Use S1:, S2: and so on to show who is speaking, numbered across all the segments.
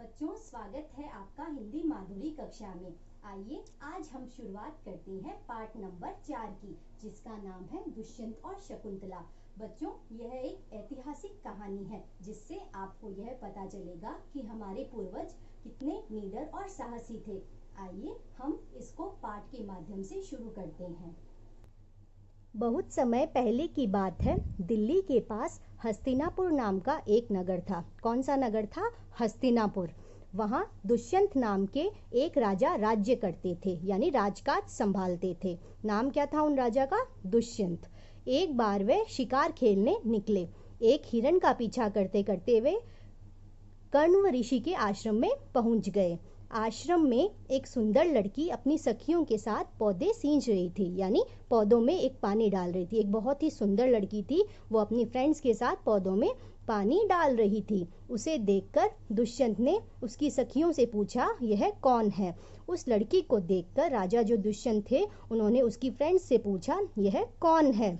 S1: बच्चों, स्वागत है आपका हिंदी माधुरी कक्षा में। आइए आज हम शुरुआत करते हैं पाठ नंबर 4 की, जिसका नाम है दुष्यंत और शकुंतला। बच्चों, यह एक ऐतिहासिक कहानी है जिससे आपको यह पता चलेगा कि हमारे पूर्वज कितने निडर और साहसी थे। आइए हम इसको पाठ के माध्यम से शुरू करते हैं। बहुत समय पहले की बात है। दिल्ली के पास हस्तिनापुर नाम का एक नगर था। कौन सा नगर था? हस्तिनापुर। वहाँ दुष्यंत नाम के एक राजा राज्य करते थे, यानी राजकाज संभालते थे। नाम क्या था उन राजा का? दुष्यंत। एक बार वे शिकार खेलने निकले। एक हिरण का पीछा करते करते वे कण्व ऋषि के आश्रम में पहुंच गए। आश्रम में एक सुंदर लड़की अपनी सखियों के साथ पौधे सींच रही थी, यानी पौधों में एक पानी डाल रही थी। एक बहुत ही सुंदर लड़की थी, वो अपनी फ्रेंड्स के साथ पौधों में पानी डाल रही थी। उसे देखकर दुष्यंत ने उसकी सखियों से पूछा, यह कौन है? उस लड़की को देखकर राजा जो दुष्यंत थे, उन्होंने उसकी फ्रेंड्स से पूछा, यह कौन है?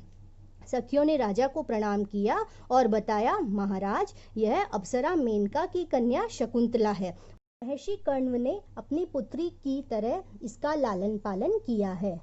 S1: सखियों ने राजा को प्रणाम किया और बताया, महाराज, यह अप्सरा मेनका की कन्या शकुंतला है। महर्षि कण्व ने अपनी पुत्री की तरह इसका लालन पालन किया है।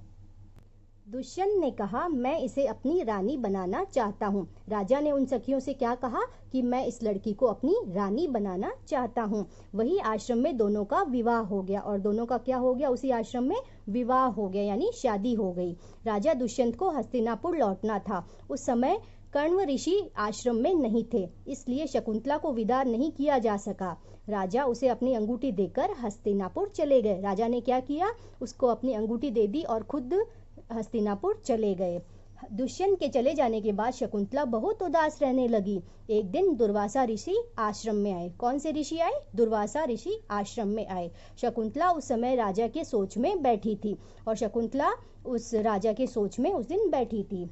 S1: दुष्यंत ने कहा, मैं इसे अपनी रानी बनाना चाहता हूँ। राजा ने उन सखियों से क्या कहा कि मैं इस लड़की को अपनी रानी बनाना चाहता हूँ। वही आश्रम में दोनों का विवाह हो गया। और दोनों का क्या हो गया? उसी आश्रम में विवाह हो गया, यानी शादी हो गई। राजा दुष्यंत को हस्तिनापुर लौटना था। उस समय कण्व ऋषि आश्रम में नहीं थे, इसलिए शकुंतला को विदा नहीं किया जा सका। राजा उसे अपनी अंगूठी देकर हस्तिनापुर चले गए। राजा ने क्या किया? उसको अपनी अंगूठी दे दी और खुद हस्तिनापुर चले गए। दुष्यंत के चले जाने के बाद शकुंतला बहुत उदास रहने लगी। एक दिन दुर्वासा ऋषि आश्रम में आए। कौन से ऋषि आए? दुर्वासा ऋषि आश्रम में आए। शकुंतला उस समय राजा के सोच में बैठी थी, और शकुंतला उस राजा के सोच में उस दिन बैठी थी।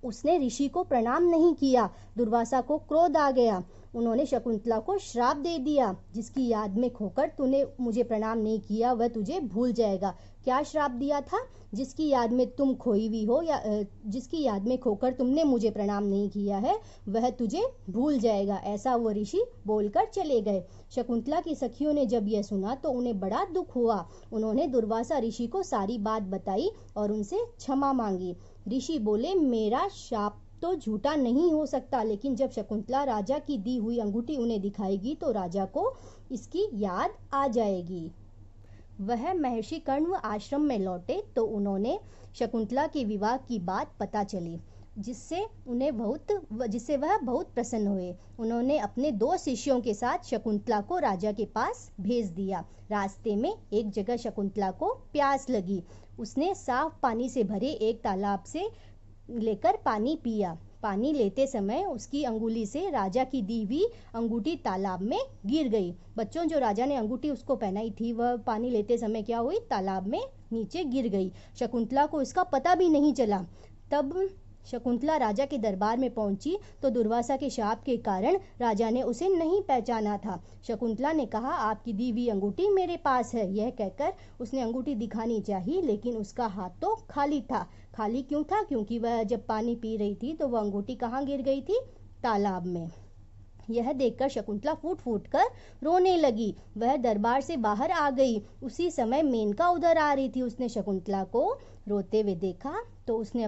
S1: उसने ऋषि को प्रणाम नहीं किया। दुर्वासा को क्रोध आ गया। उन्होंने शकुंतला को श्राप दे दिया, जिसकी याद में खोकर तूने मुझे प्रणाम नहीं किया, वह तुझे भूल जाएगा। क्या श्राप दिया था? जिसकी याद में तुम खोई हुई हो, या जिसकी याद में खोकर तुमने मुझे प्रणाम नहीं किया है, वह तुझे भूल जाएगा। ऐसा वो ऋषि बोलकर चले गए। शकुंतला की सखियों ने जब यह सुना तो उन्हें बड़ा दुख हुआ। उन्होंने दुर्वासा ऋषि को सारी बात बताई और उनसे क्षमा मांगी। ऋषि बोले, मेरा शाप तो झूठा नहीं हो सकता, लेकिन जब शकुंतला राजा की दी हुई अंगूठी उन्हें दिखाएगी तो राजा को इसकी याद आ जाएगी। वह महर्षि कण्व आश्रम में लौटे तो उन्होंने शकुंतला के विवाह की बात पता चली, जिससे वह बहुत प्रसन्न हुए। उन्होंने अपने 2 शिष्यों के साथ शकुंतला को राजा के पास भेज दिया। रास्ते में एक जगह शकुंतला को प्यास लगी। उसने साफ पानी से भरे एक तालाब से लेकर पानी पिया। पानी लेते समय उसकी अंगुली से राजा की दी हुई अंगूठी तालाब में गिर गई। बच्चों, जो राजा ने अंगूठी उसको पहनाई थी, वह पानी लेते समय क्या हुई? तालाब में नीचे गिर गई। शकुंतला को इसका पता भी नहीं चला। तब शकुंतला राजा के दरबार में पहुंची तो दुर्वासा के शाप के कारण राजा ने उसे नहीं पहचाना था। शकुंतला ने कहा, आपकी दी हुई अंगूठी मेरे पास है। यह कहकर उसने अंगूठी दिखानी चाहिए, लेकिन उसका हाथ तो खाली था। खाली क्यों था? क्योंकि वह जब पानी पी रही थी तो वह अंगूठी कहाँ गिर गई थी? तालाब में। यह देखकर शकुंतला फूट फूट कर रोने लगी। वह दरबार से बाहर आ गई। उसी समय मेनका उधर आ रही थी। उसने शकुंतला को रोते हुए देखा तो उसे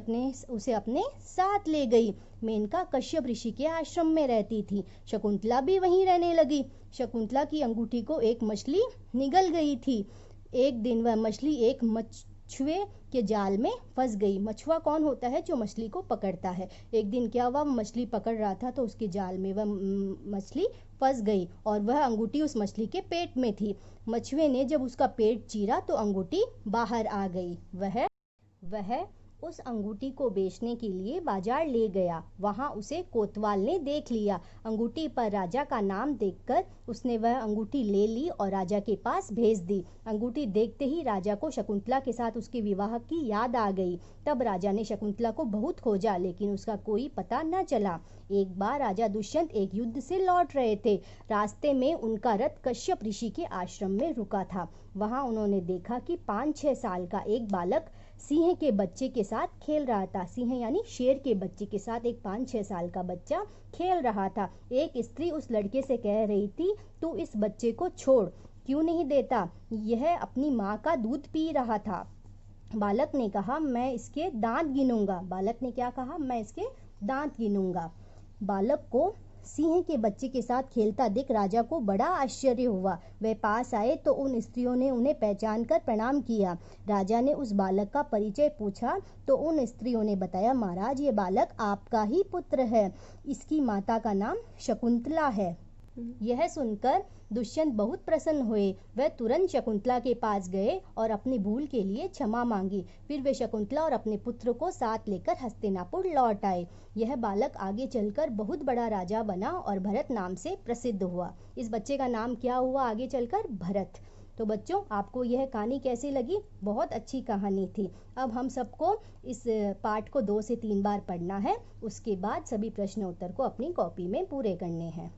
S1: अपने साथ ले गई। मेनका कश्यप ऋषि के आश्रम में रहती थी। शकुंतला भी वहीं रहने लगी। शकुंतला की अंगूठी को एक मछली निगल गई थी। एक दिन वह मछली एक मछुए के जाल में फंस गई। मछुआ कौन होता है? जो मछली को पकड़ता है। एक दिन क्या हुआ? मछली पकड़ रहा था तो उसके जाल में वह मछली फंस गई और वह अंगूठी उस मछली के पेट में थी। मछुए ने जब उसका पेट चीरा तो अंगूठी बाहर आ गई। वह उस अंगूठी को बेचने के लिए बाजार ले गया। वहां उसे कोतवाल ने देख लिया। अंगूठी पर राजा का नाम देखकर उसने वह अंगूठी ले ली और राजा के पास भेज दी। अंगूठी देखते ही राजा को शकुंतला के साथ उसके विवाह की याद आ गई। तब राजा ने शकुंतला को बहुत खोजा, लेकिन उसका कोई पता न चला। एक बार राजा दुष्यंत एक युद्ध से लौट रहे थे। रास्ते में उनका रथ कश्यप ऋषि के आश्रम में रुका था। वहां उन्होंने देखा कि 5-6 साल का एक बालक सिंह के बच्चे के साथ खेल रहा था। सिंह यानी शेर के बच्चे के साथ एक 5-6 साल का बच्चा खेल रहा था। एक स्त्री उस लड़के से कह रही थी, तू इस बच्चे को छोड़ क्यों नहीं देता, यह अपनी माँ का दूध पी रहा था। बालक ने कहा, मैं इसके दांत गिनूंगा। बालक ने क्या कहा? मैं इसके दांत गिनूंगा। बालक को सिंह के बच्चे के साथ खेलता देख राजा को बड़ा आश्चर्य हुआ। वे पास आए तो उन स्त्रियों ने उन्हें पहचान कर प्रणाम किया। राजा ने उस बालक का परिचय पूछा तो उन स्त्रियों ने बताया, महाराज ये बालक आपका ही पुत्र है, इसकी माता का नाम शकुंतला है। यह सुनकर दुष्यंत बहुत प्रसन्न हुए। वह तुरंत शकुंतला के पास गए और अपनी भूल के लिए क्षमा मांगी। फिर वे शकुंतला और अपने पुत्र को साथ लेकर हस्तिनापुर लौट आए। यह बालक आगे चलकर बहुत बड़ा राजा बना और भरत नाम से प्रसिद्ध हुआ। इस बच्चे का नाम क्या हुआ आगे चलकर? भरत। तो बच्चों, आपको यह कहानी कैसी लगी? बहुत अच्छी कहानी थी। अब हम सबको इस पाठ को 2 से 3 बार पढ़ना है। उसके बाद सभी प्रश्न उत्तर को अपनी कॉपी में पूरे करने हैं।